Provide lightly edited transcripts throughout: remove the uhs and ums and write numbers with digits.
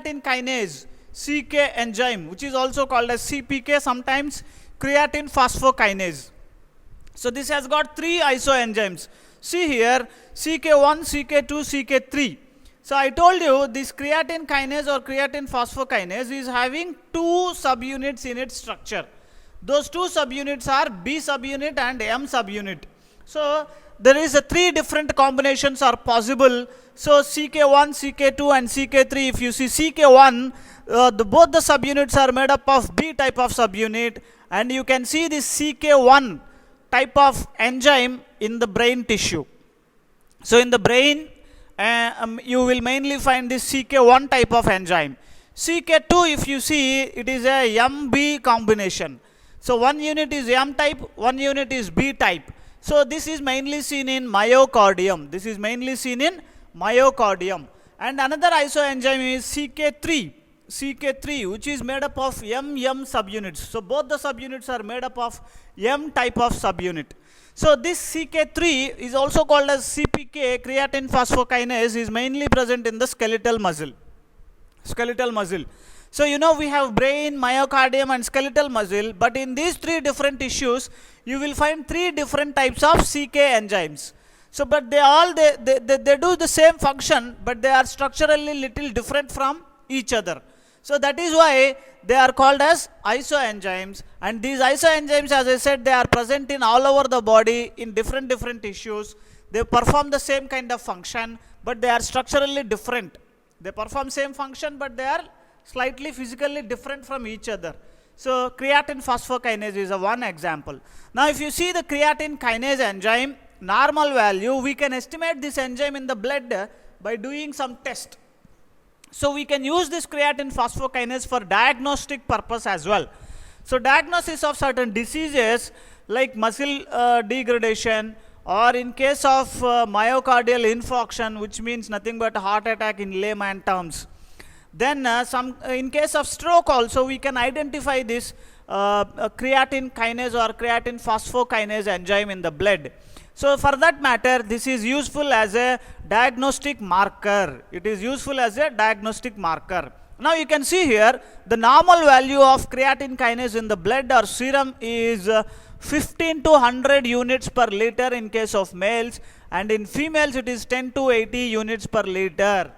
creatine kinase, CK enzyme, which is also called as CPK, sometimes creatine phosphokinase. So this has got 3 isoenzymes. See here, CK1, CK2, CK3. So I told you this creatine kinase or creatine phosphokinase is having 2 subunits in its structure. Those 2 subunits are B subunit and M subunit. So there is a 3 different combinations are possible. So CK1, CK2 and CK3, if you see CK1, both the subunits are made up of B type of subunit, and you can see this CK1 type of enzyme in the brain tissue. So in the brain, you will mainly find this CK1 type of enzyme. CK2, if you see, it is a MB combination. So one unit is M type, one unit is B type. So this is mainly seen in myocardium. This is mainly seen in myocardium. And another isoenzyme is CK3. CK3, which is made up of MM subunits. So both the subunits are made up of M type of subunit. So this CK3 is also called as CPK, creatine phosphokinase, is mainly present in the skeletal muscle. Skeletal muscle. So you know we have brain, myocardium and skeletal muscle, but in these 3 different tissues, you will find 3 different types of CK enzymes. So but they do the same function, but they are structurally little different from each other. So that is why they are called as isoenzymes, and these isoenzymes, as I said, they are present in all over the body in different tissues. They perform the same kind of function, but they are structurally different. They perform same function, but they are slightly physically different from each other. So creatine phosphokinase is one example. Now if you see the creatine kinase enzyme, normal value, we can estimate this enzyme in the blood by doing some test. So we can use this creatine phosphokinase for diagnostic purpose as well. So diagnosis of certain diseases like muscle degradation, or in case of myocardial infarction, which means nothing but heart attack in layman terms. Then in case of stroke also, we can identify this creatine kinase or creatine phosphokinase enzyme in the blood. So for that matter, this is useful as a diagnostic marker. It is useful as a diagnostic marker. Now you can see here the normal value of creatine kinase in the blood or serum is 15 to 100 units per liter in case of males, and in females it is 10 to 80 units per liter.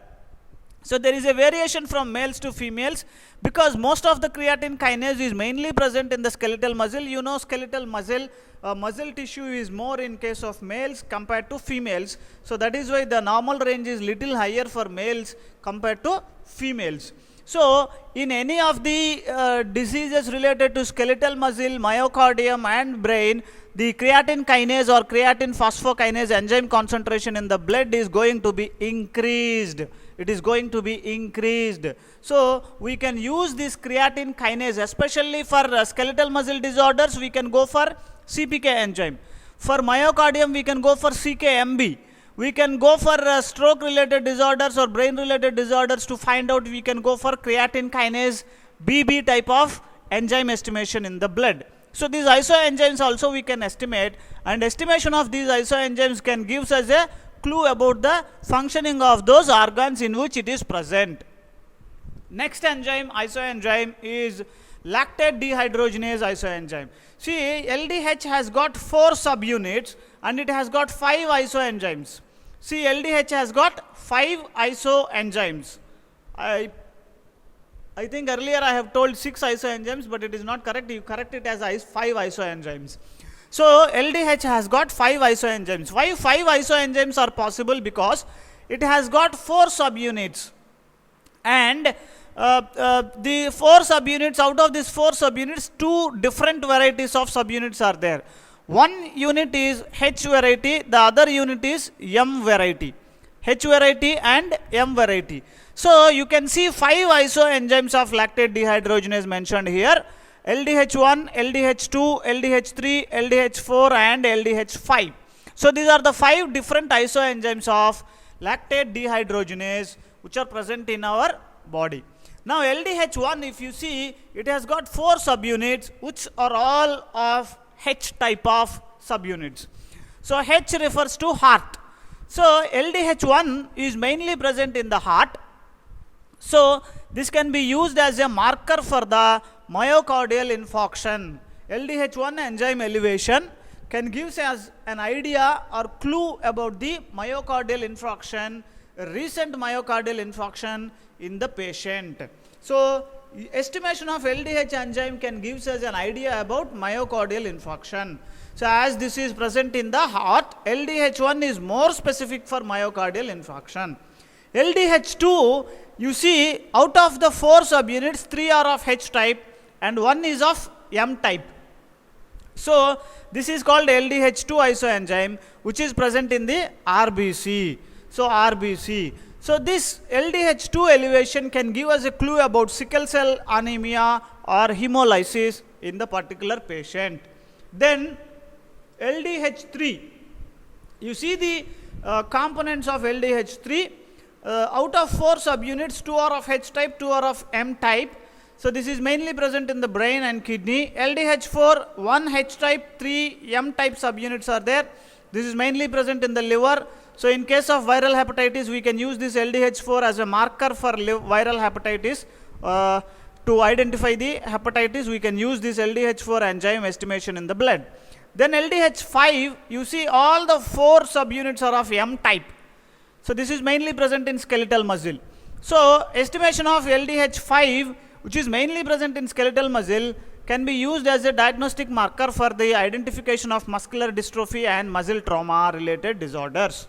So there is a variation from males to females because most of the creatine kinase is mainly present in the skeletal muscle. You know, skeletal muscle muscle tissue is more in case of males compared to females. So that is why the normal range is little higher for males compared to females. So in any of the diseases related to skeletal muscle, myocardium and brain, the creatine kinase or creatine phosphokinase enzyme concentration in the blood is going to be increased. It is going to be increased. So we can use this creatine kinase, especially for skeletal muscle disorders, we can go for CPK enzyme. For myocardium, we can go for CKMB. We can go for stroke related disorders or brain related disorders. To find out, we can go for creatine kinase BB type of enzyme estimation in the blood. So these isoenzymes also we can estimate, and estimation of these isoenzymes can give us a clue about the functioning of those organs in which it is present. Next enzyme, isoenzyme, is lactate dehydrogenase isoenzyme. See, LDH has got 4 subunits and it has got 5 isoenzymes. See, LDH has got 5 isoenzymes. I think earlier I have told 6 isoenzymes, but it is not correct. You correct it as 5 isoenzymes. So LDH has got 5 isoenzymes. Why 5 isoenzymes are possible? Because it has got 4 subunits, and the 4 subunits, out of these 4 subunits, 2 different varieties of subunits are there. One unit is H variety, the other unit is M variety. H variety and M variety. So you can see 5 isoenzymes of lactate dehydrogenase mentioned here: LDH1, LDH2, LDH3, LDH4 and LDH5. So these are the 5 different isoenzymes of lactate dehydrogenase which are present in our body. Now LDH1, if you see, it has got 4 subunits which are all of H type of subunits. So H refers to heart. So LDH1 is mainly present in the heart. So This can be used as a marker for the myocardial infarction. LDH1 enzyme elevation can give us an idea or clue about the myocardial infarction, recent myocardial infarction in the patient. So, estimation of LDH enzyme can give us an idea about myocardial infarction. So, as this is present in the heart, LDH1 is more specific for myocardial infarction. LDH2, you see, out of the 4 subunits, 3 are of H type and 1 is of M type. So, this is called LDH2 isoenzyme, which is present in the RBC. So, RBC. So, this LDH2 elevation can give us a clue about sickle cell anemia or hemolysis in the particular patient. Then, LDH3. You see the components of LDH3. Out of 4 subunits, 2 are of H type, 2 are of M type. So, this is mainly present in the brain and kidney. LDH4, 1 H type, 3 M type subunits are there. This is mainly present in the liver. So, in case of viral hepatitis, we can use this LDH4 as a marker for viral hepatitis. To identify the hepatitis, we can use this LDH4 enzyme estimation in the blood. Then LDH5, you see all the 4 subunits are of M type. So, this is mainly present in skeletal muscle. So, estimation of LDH5, which is mainly present in skeletal muscle, can be used as a diagnostic marker for the identification of muscular dystrophy and muscle trauma related disorders.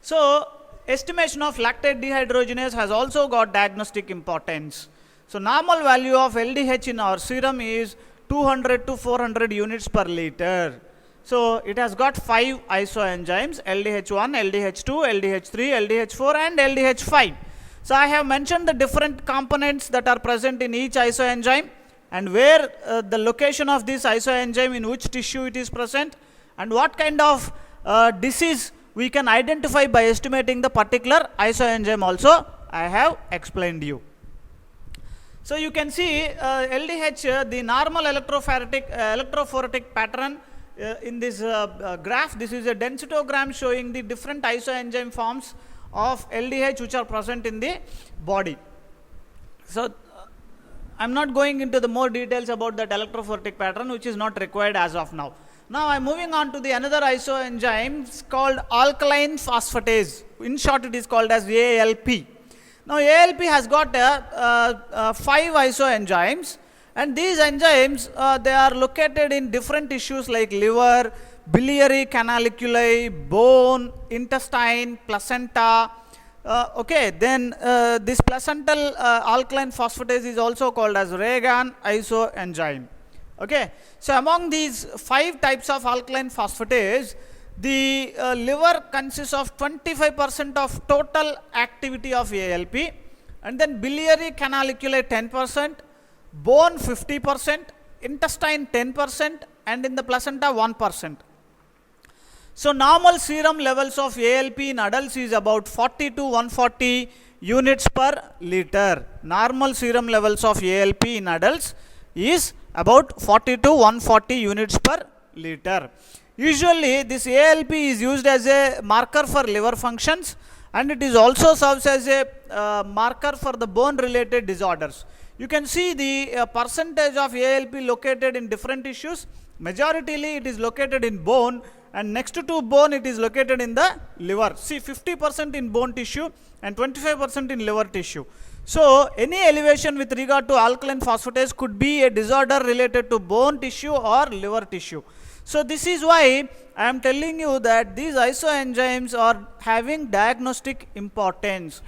So, estimation of lactate dehydrogenase has also got diagnostic importance. So, normal value of LDH in our serum is 200 to 400 units per liter. So, it has got 5 isoenzymes: LDH1, LDH2, LDH3, LDH4 and LDH5. So, I have mentioned the different components that are present in each isoenzyme and where the location of this isoenzyme, in which tissue it is present, and what kind of disease we can identify by estimating the particular isoenzyme also I have explained you. So, you can see LDH, the normal electrophoretic pattern in this graph. This is a densitogram showing the different isoenzyme forms of LDH which are present in the body. So, I am not going into the more details about that electrophoretic pattern, which is not required as of now. Now, I am moving on to the another isoenzyme called alkaline phosphatase. In short, it is called as ALP. Now, ALP has got 5 isoenzymes, and these enzymes they are located in different tissues like liver, biliary canaliculi, bone, intestine, placenta. Then this placental alkaline phosphatase is also called as Reagan isoenzyme. Okay. So, among these 5 types of alkaline phosphatase, the liver consists of 25% of total activity of ALP, and then biliary canaliculi 10%, bone 50%, intestine 10%, and in the placenta 1%. So, normal serum levels of ALP in adults is about 40 to 140 units per liter. Normal serum levels of ALP in adults is about 40 to 140 units per liter. Usually, this ALP is used as a marker for liver functions, and it is also serves as a marker for the bone related disorders. You can see the percentage of ALP located in different tissues. Majoritarily it is located in bone, and next to bone it is located in the liver. See, 50% in bone tissue and 25% in liver tissue. So, any elevation with regard to alkaline phosphatase could be a disorder related to bone tissue or liver tissue. So, this is why I am telling you that these isoenzymes are having diagnostic importance.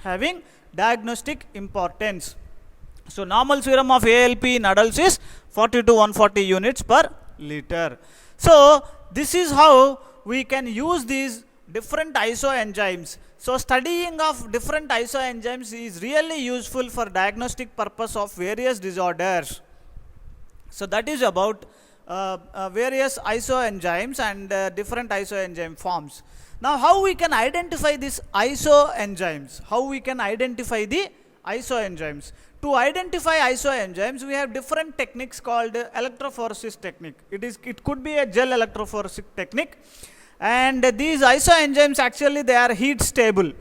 So, normal serum of ALP in adults is 40 to 140 units per liter. So, this is how we can use these different isoenzymes. So, studying of different isoenzymes is really useful for diagnostic purpose of various disorders. So, that is about various isoenzymes and different isoenzyme forms. Now, how we can identify these isoenzymes? To identify isoenzymes, we have different techniques called electrophoresis technique. It could be a gel electrophoresis technique, and these isoenzymes actually they are heat stable.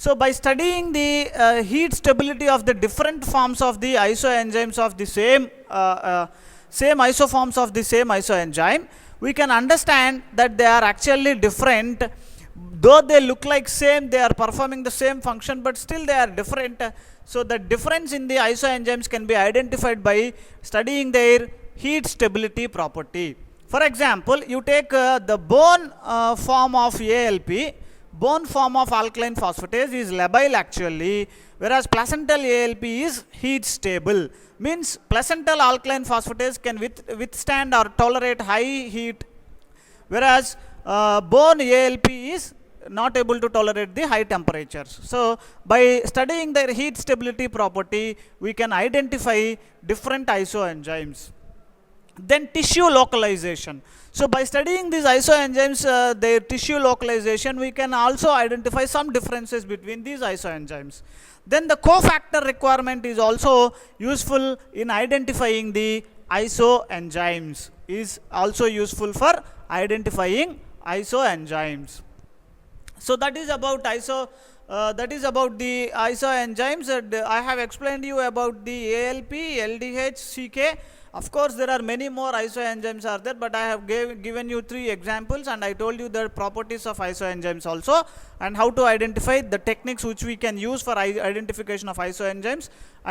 So by studying the heat stability of the different forms of the isoenzymes of the same isoforms of the same isoenzyme, we can understand that they are actually different. Though they look like same, they are performing the same function, but still they are different. So the difference in the isoenzymes can be identified by studying their heat stability property. For example, you take the bone form of ALP. Bone form of alkaline phosphatase is labile actually, whereas placental ALP is heat stable. Means placental alkaline phosphatase can withstand or tolerate high heat, whereas bone ALP is not able to tolerate the high temperatures. So by studying their heat stability property, we can identify different isoenzymes. Then tissue localization. So by studying these isoenzymes, their tissue localization, we can also identify some differences between these isoenzymes. Then the cofactor requirement is also useful in identifying the isoenzymes, is also useful for identifying isoenzymes. So that is about the isoenzymes. I have explained you about the ALP, LDH, CK. Of course, there are many more isoenzymes are there, but I have given you 3 examples, and I told you the properties of isoenzymes also, and how to identify the techniques which we can use for identification of isoenzymes.